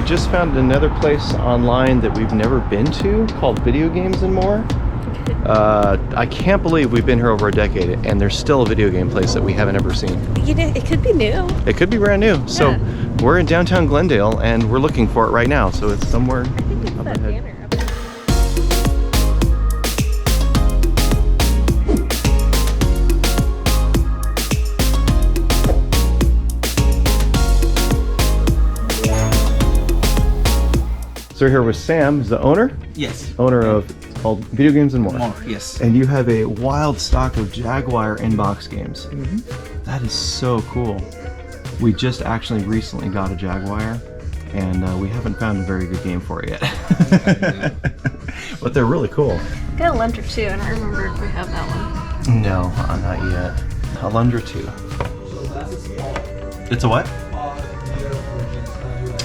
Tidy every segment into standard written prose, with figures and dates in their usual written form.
just found another place online that we've never been to called Video Games and More. I can't believe we've been here over a decade and there's still a video game place that we haven't ever seen. You know, it could be new. It could be brand new. Yeah. So we're in downtown Glendale and we're looking for it right now. So it's somewhere I think it's up that ahead. banner. So we're here with Sam, who's the owner? Yes. Owner of, it's called Video Games and More. More, yes. And you have a wild stock of Jaguar inbox games. Mm-hmm. That is so cool. We just actually recently got a Jaguar, and we haven't found a very good game for it yet. But they're really cool. Got a Lunter too, and I remember if we have that one. No, not yet. A Lundra 2. It's a what?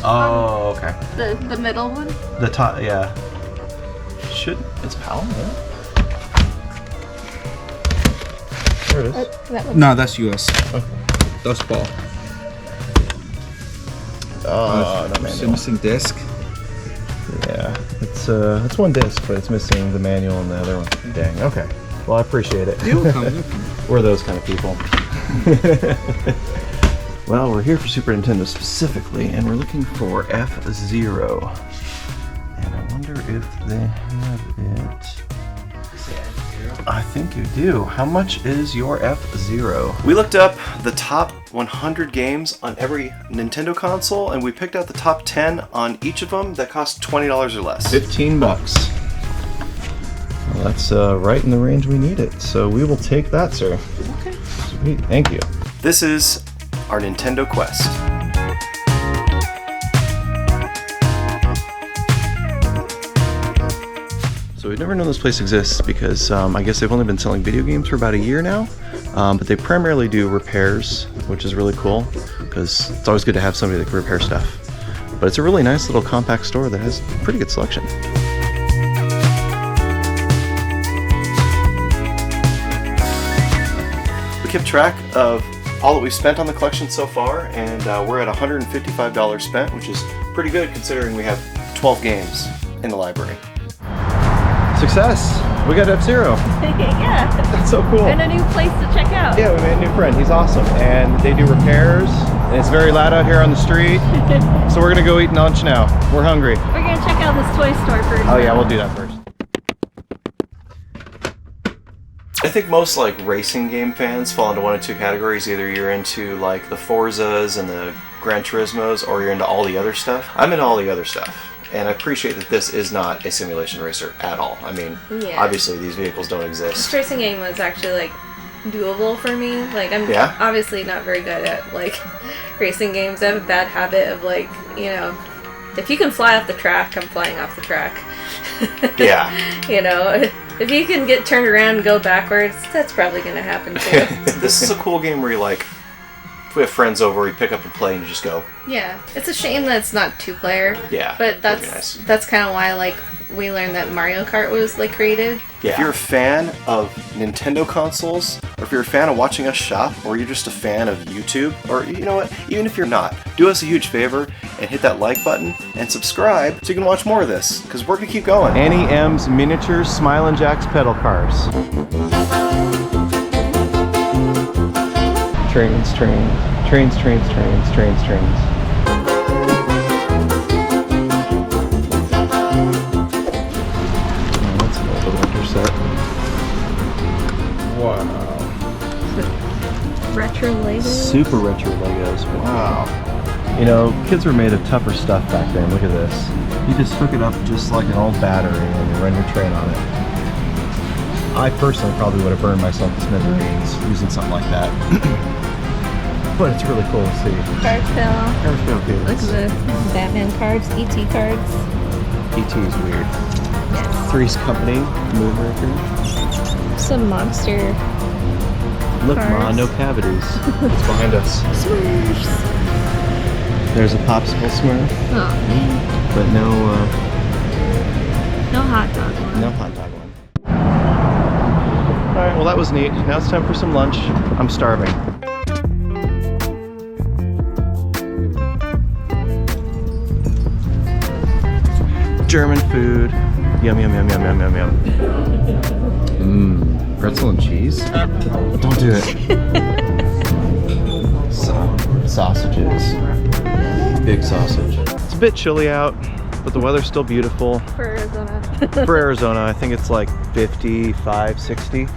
Oh, okay. The middle one? The top, yeah. It's PAL, yeah. There it is. That one. No, that's US. Okay. That's ball. Oh, no It's a manual. missing disc. Yeah, it's one disc, but it's missing the manual and the other one. Dang. Okay. Well, I appreciate it. You're welcome. We're those kind of people. Well, we're here for Super Nintendo specifically, and we're looking for F-Zero. And I wonder if they have it. I think you do. How much is your F-Zero? We looked up the top 100 games on every Nintendo console, and we picked out the top 10 on each of them that cost $20 or less. 15 bucks. Well, that's right in the range we need it, so we will take that, sir. Okay. Sweet, thank you. This is our Nintendo Quest. So we've never known this place exists because I guess they've only been selling video games for about a year now, but they primarily do repairs, which is really cool because it's always good to have somebody that can repair stuff. But it's a really nice little compact store that has a pretty good selection. We kept track of all that we've spent on the collection so far, and we're at $155 spent, which is pretty good considering we have 12 games in the library. Success! We got F-Zero. Yeah. That's so cool. And a new place to check out. Yeah, we made a new friend. He's awesome. And they do repairs, and it's very loud out here on the street. So we're gonna go eat lunch now. We're hungry. We're gonna check out this toy store first. Oh yeah, we'll do that first. I think most like racing game fans fall into one of two categories. Either you're into like the Forzas and the Gran Turismos, or you're into all the other stuff. I'm into all the other stuff. And I appreciate that this is not a simulation racer at all. I mean, obviously these vehicles don't exist. This racing game was actually like doable for me. Like I'm obviously not very good at like racing games. I have a bad habit of like, you know, if you can fly off the track, I'm flying off the track. Yeah. You know, if you can get turned around and go backwards, that's probably going to happen too. This is a cool game where you like, if we have friends over, you pick up and play and you just go. Yeah, it's a shame that it's not 2-player. Yeah, but that's kind of why like we learned that Mario Kart was like created. Yeah. If you're a fan of Nintendo consoles, or if you're a fan of watching us shop, or you're just a fan of YouTube, or you know what, even if you're not, do us a huge favor and hit that like button and subscribe so you can watch more of this, because we're gonna keep going. Annie M's Miniatures Smilin' Jack's Pedal Cars. Trains, trains, trains, trains, trains, trains, trains. Oh, that's an old adventure set. Wow. Retro Legos. Super retro Legos. Wow. You know, kids were made of tougher stuff back then. Look at this. You just hook it up just like an old battery and you run your train on it. I personally probably would have burned myself to smithereens using something like that. But it's really cool to see. Card fill. Kids. Look at this. Batman cards, ET cards. ET is weird. Yes. Three's Company, Moonraker. Some monster. Look, cars. Ma, no cavities. It's behind us. Smurfs. There's a popsicle Smurf, Oh man. but no hot dog one. no hot dog one. Alright, well that was neat. Now it's time for some lunch. I'm starving. German food. Yum, yum, yum, yum, yum, yum, yum. Mmm, pretzel and cheese? Don't do it. Sausages. Big sausage. It's a bit chilly out, but the weather's still beautiful. For Arizona. For Arizona, I think it's like 55, 60.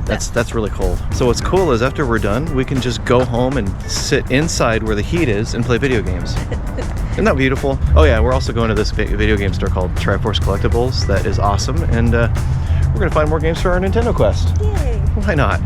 That's really cold. So what's cool is after we're done, we can just go home and sit inside where the heat is and play video games. Isn't that beautiful? Oh yeah, we're also going to this video game store called Triforce Collectibles. That is awesome, and we're gonna find more games for our Nintendo Quest. Yay! Why not?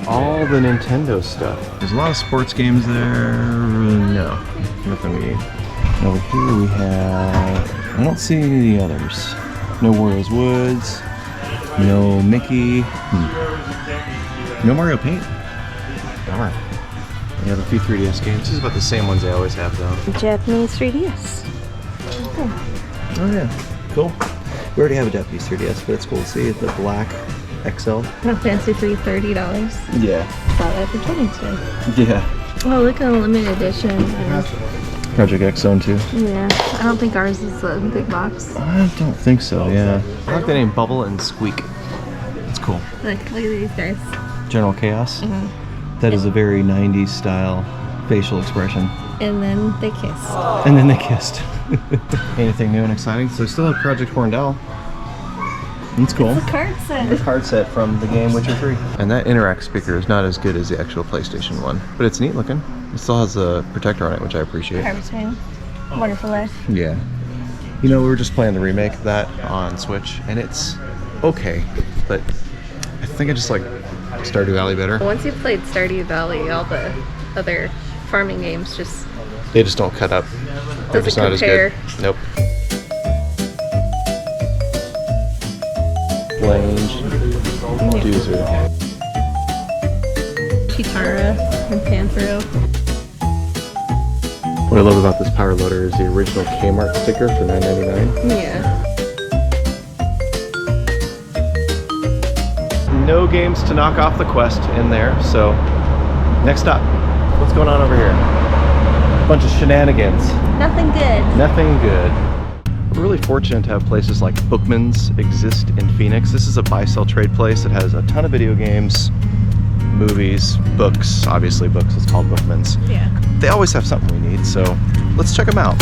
All the Nintendo stuff. There's a lot of sports games there. No, nothing we need. Over here we have, I don't see any of the others. No Warrios Woods, no Mickey, no Mario Paint. Darn. We have a few 3DS games. This is about the same ones they always have though. Japanese 3DS. Oh yeah, cool. We already have a Japanese 3DS, but it's cool to see the black XL. How fancy for $30. Yeah. Bought that for $22. Yeah. Oh, look at the limited edition. Project X Zone 2. Yeah, I don't think ours is a big box. I don't think so, yeah. I like the name Bubble and Squeak. It's cool. Look at these guys. General Chaos. That is a very 90s style facial expression. And then they kiss. And then they kissed. Anything new and exciting? So we still have Project Horndell. That's cool. It's a card set. The card set from the game Witcher 3. And that Interact speaker is not as good as the actual PlayStation one, but it's neat looking. It still has a protector on it, which I appreciate. Harvesting. Wonderful Life. Yeah. You know, we were just playing the remake of that on Switch, and it's okay, but I think I just like Stardew Valley better. Once you've played Stardew Valley, all the other farming games they just don't cut up. They're just not as good. Nope. Lange, Doozer. Chitara and Panthro. What I love about this power loader is the original Kmart sticker for $9.99. Yeah. No games to knock off the Quest in there, so next up, what's going on over here? A bunch of shenanigans. Nothing good. Nothing good. We're really fortunate to have places like Bookman's exist in Phoenix. This is a buy-sell trade place that has a ton of video games, movies, books, obviously books, it's called Bookman's. Yeah. They always have something we need, so let's check them out.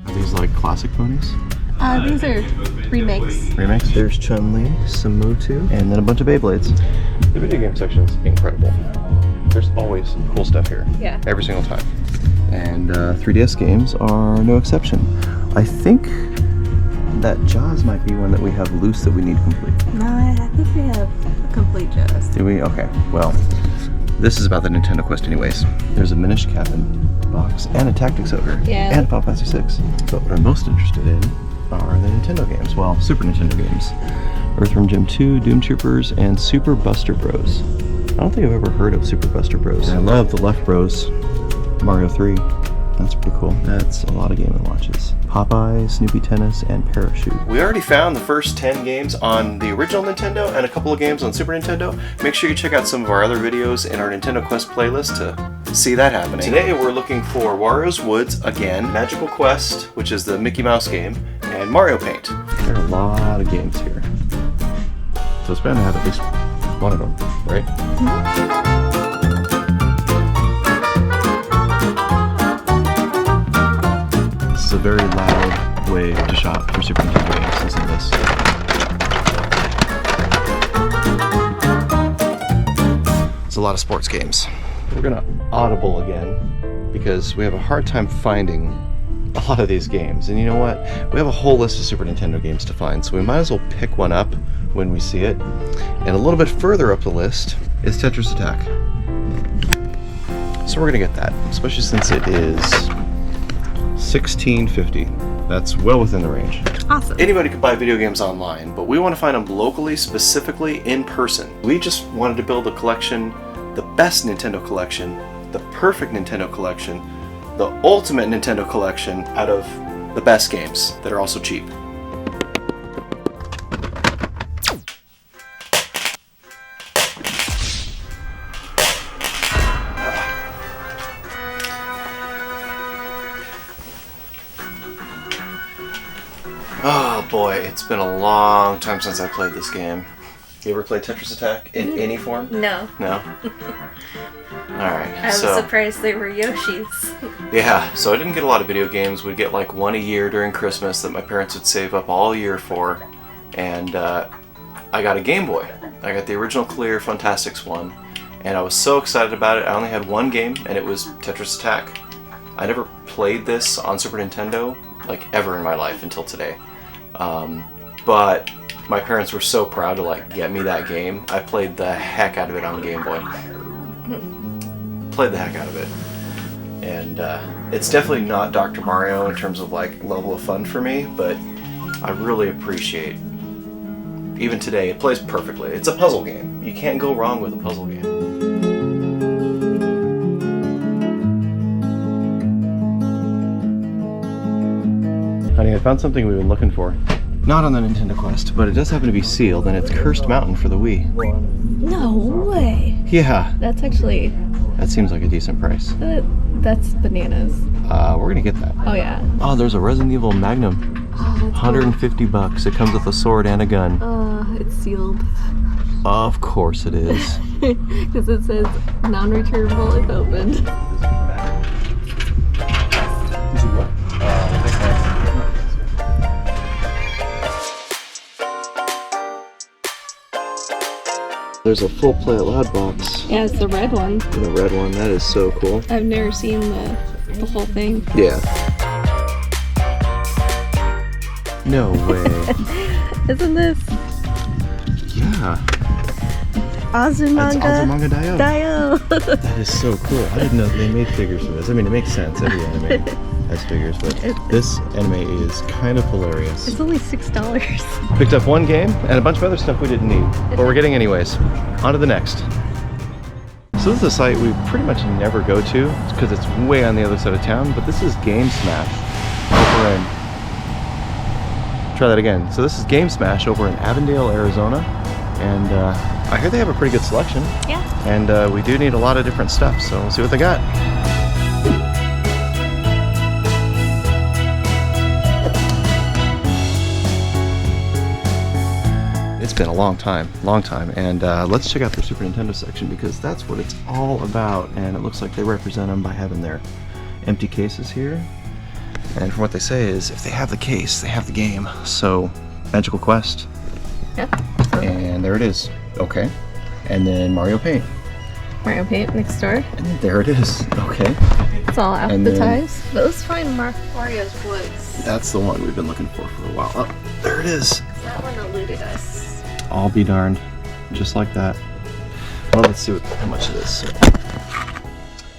Are these like classic ponies? These are remakes. Remakes? There's Chun-Li, some Mewtwo, and then a bunch of Beyblades. The video game section is incredible. There's always cool stuff here. Yeah. Every single time. And 3DS games are no exception. I think that Jaws might be one that we have loose that we need complete. No, I think we have a complete Jaws. Do we? Okay. Well, this is about the Nintendo Quest anyways. There's a Minish Cabin box and a Tactics Ogre. Yeah. And a Final Fantasy 6. But what I'm most interested in are the Nintendo games. Well, Super Nintendo games. Earthworm Jim 2, Doom Troopers, and Super Buster Bros. I don't think I've ever heard of Super Buster Bros. I love the Left Bros. Mario 3. That's pretty cool. That's a lot of Game & Watches. Popeye, Snoopy Tennis, and Parachute. We already found the first 10 games on the original Nintendo and a couple of games on Super Nintendo. Make sure you check out some of our other videos in our Nintendo Quest playlist to see that happening. Today we're looking for Warrios Woods again, Magical Quest, which is the Mickey Mouse game, and Mario Paint. There are a lot of games here. So it's bound to have at least one of them, right? This is a very loud way to shop for Super Nintendo games. Listen to this. It's a lot of sports games. We're gonna audible again because we have a hard time finding a lot of these games. And you know what? We have a whole list of Super Nintendo games to find, so we might as well pick one up when we see it. And a little bit further up the list is Tetris Attack. So we're gonna get that, especially since it is $16.50. That's well within the range. Awesome. Anybody could buy video games online, but we want to find them locally, specifically in person. We just wanted to build a collection, the best Nintendo collection, the perfect Nintendo collection, the ultimate Nintendo collection out of the best games that are also cheap. Oh boy, it's been a long time since I played this game. You ever play Tetris Attack in any form? No. No? Alright, I was surprised they were Yoshis. Yeah, so I didn't get a lot of video games. We'd get like one a year during Christmas that my parents would save up all year for. And I got a Game Boy. I got the original clear Funtastics one. And I was so excited about it. I only had one game, and it was Tetris Attack. I never played this on Super Nintendo, like ever in my life until today. But my parents were so proud to like get me that game. I played the heck out of it on Game Boy. Played the heck out of it. And it's definitely not Dr. Mario in terms of like level of fun for me, but I really appreciate, even today, it plays perfectly. It's a puzzle game. You can't go wrong with a puzzle game. Honey, I found something we've been looking for. Not on the Nintendo Quest, but it does happen to be sealed, and it's Cursed Mountain for the Wii. No way. Yeah. That's actually... That seems like a decent price. That's bananas. We're gonna get that. Oh yeah. Oh, there's a Resident Evil Magnum. Oh, that's $150. It comes with a sword and a gun. It's sealed. Of course it is. Because it says non-returnable if opened. Is it what? There's a full Play It Loud box. Yeah, it's the red one. The red one, that is so cool. I've never seen the whole thing. Yeah. No way. Isn't this Yeah. Azumanga Azumanga Daioh. Daioh? That is so cool. I didn't know they made figures for this. I mean, it makes sense. Every anime has figures, but this anime is kind of hilarious. It's only $6. Picked up one game and a bunch of other stuff we didn't need, but we're getting anyways. On to the next. So this is a site we pretty much never go to because it's way on the other side of town, but this is Game Smash over in... Try that again. So this is Game Smash over in Avondale, Arizona, and I hear they have a pretty good selection. Yeah. And we do need a lot of different stuff, so we'll see what they got. It's been a long time, and let's check out their Super Nintendo section because that's what it's all about, and it looks like they represent them by having their empty cases here. And from what they say is, if they have the case, they have the game. So, Magical Quest. Yeah. And there it is. Okay. And then Mario Paint. Mario Paint next door. And there it is. Okay. It's all advertised. But let's find Warrios Woods. That's the one we've been looking for a while. Oh, there it is. That one eluded us. I'll be darned. Just like that. Well, let's see how much it is. So,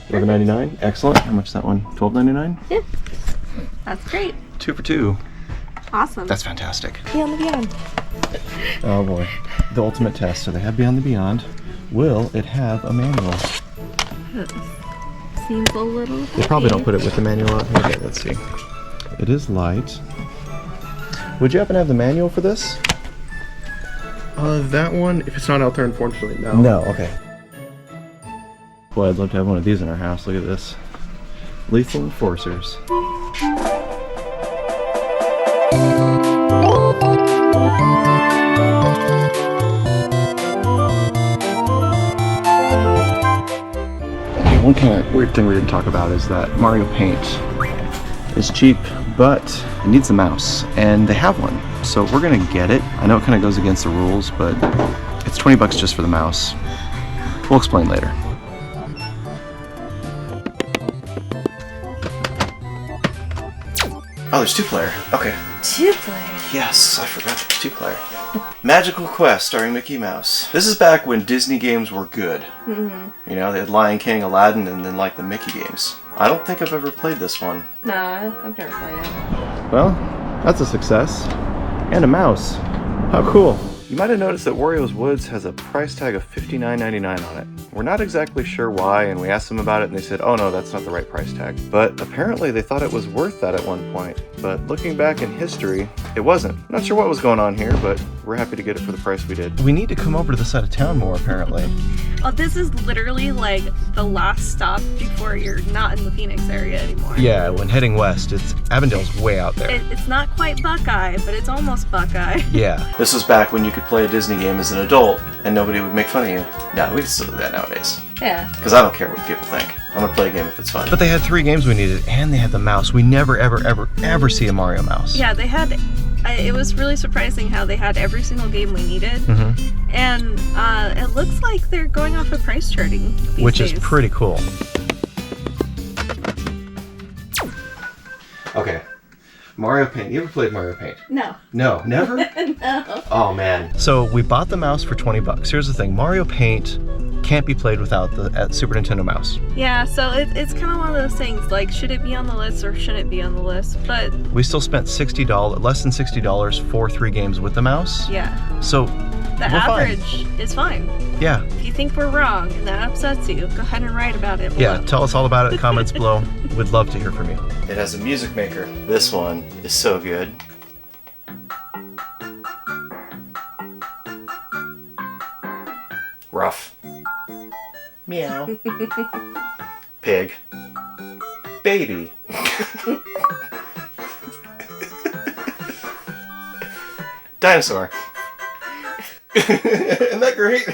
$11.99. Excellent. How much is that one? $12.99? Yeah. That's great. 2 for 2. Awesome. That's fantastic. Beyond the Beyond. Oh boy. The ultimate test. So they have Beyond the Beyond. Will it have a manual? Seems a little heavy. They probably don't put it with the manual out here. Okay, let's see. It is light. Would you happen to have the manual for this? That one, if it's not out there, unfortunately, no. No, okay. Boy, I'd love to have one of these in our house. Look at this. Lethal Enforcers. One kind of weird thing we didn't talk about is that Mario Paint is cheap, but it needs a mouse, and they have one. So we're gonna get it. I know it kind of goes against the rules, but it's 20 bucks just for the mouse. We'll explain later. Oh, there's 2-player. Okay. 2-player? Yes, I forgot there's 2-player. Magical Quest starring Mickey Mouse. This is back when Disney games were good. Mm-hmm. You know, they had Lion King, Aladdin, and then like the Mickey games. I don't think I've ever played this one. Nah, I've never played it. Well, that's a success. And a mouse. How cool. You might have noticed that Warrios Woods has a price tag of $59.99 on it. We're not exactly sure why, and we asked them about it and they said, oh no, that's not the right price tag. But apparently they thought it was worth that at one point. But looking back in history, it wasn't. Not sure what was going on here, but we're happy to get it for the price we did. We need to come over to this side of town more, apparently. Oh, this is literally like the last stop before you're not in the Phoenix area anymore. Yeah, when heading west, Avondale's way out there. It's not quite Buckeye, but it's almost Buckeye. Yeah. This was back when you could play a Disney game as an adult and nobody would make fun of you. No, we can still do that nowadays. Yeah. Because I don't care what people think. I'm gonna play a game if it's fun. But they had 3 games we needed, and they had the mouse. We never, ever, ever, ever see a Mario mouse. Yeah, they had. It was really surprising how they had every single game we needed. Mm-hmm. And it looks like they're going off of price charting these Which days. is pretty cool. Okay. Mario Paint. You ever played Mario Paint? No. No, never? No. Oh man. So we bought the mouse for $20. Here's the thing, Mario Paint can't be played without the Super Nintendo mouse. Yeah, so it's kind of one of those things, like, should it be on the list or shouldn't it be on the list? But we still spent less than $60 for 3 games with the mouse. Yeah. So the average is fine. Yeah. If you think we're wrong and that upsets you, go ahead and write about it below. Yeah, tell us all about it in the comments below. We'd love to hear from you. It has a music maker. This one is so good. Rough. Meow. Pig. Baby. Dinosaur. Isn't that great?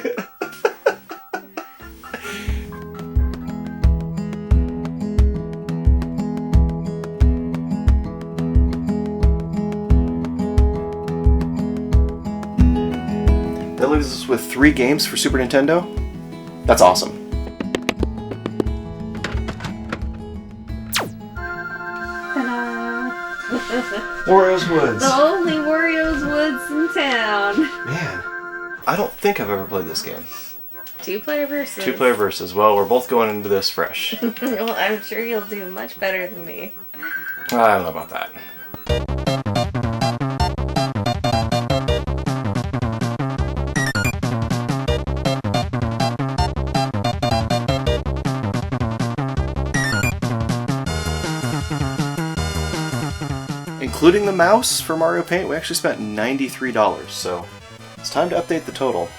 That leaves us with 3 games for Super Nintendo. That's awesome. Ta-da! Warrios Woods. The only Warrios Woods in town. Man, I don't think I've ever played this game. 2-player versus. 2-player versus. Well, we're both going into this fresh. Well, I'm sure you'll do much better than me. I don't know about that. Including the mouse for Mario Paint, we actually spent $93, so it's time to update the total.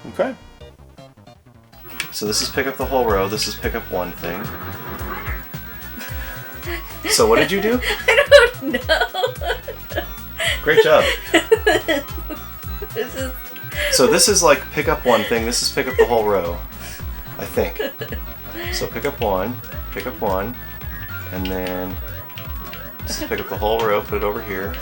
Okay. So this is pick up the whole row, this is pick up one thing. So what did you do? I don't know. Great job. This is... So this is like pick up one thing, this is pick up the whole row. I think. So pick up one, and then just pick up the whole row, put it over here.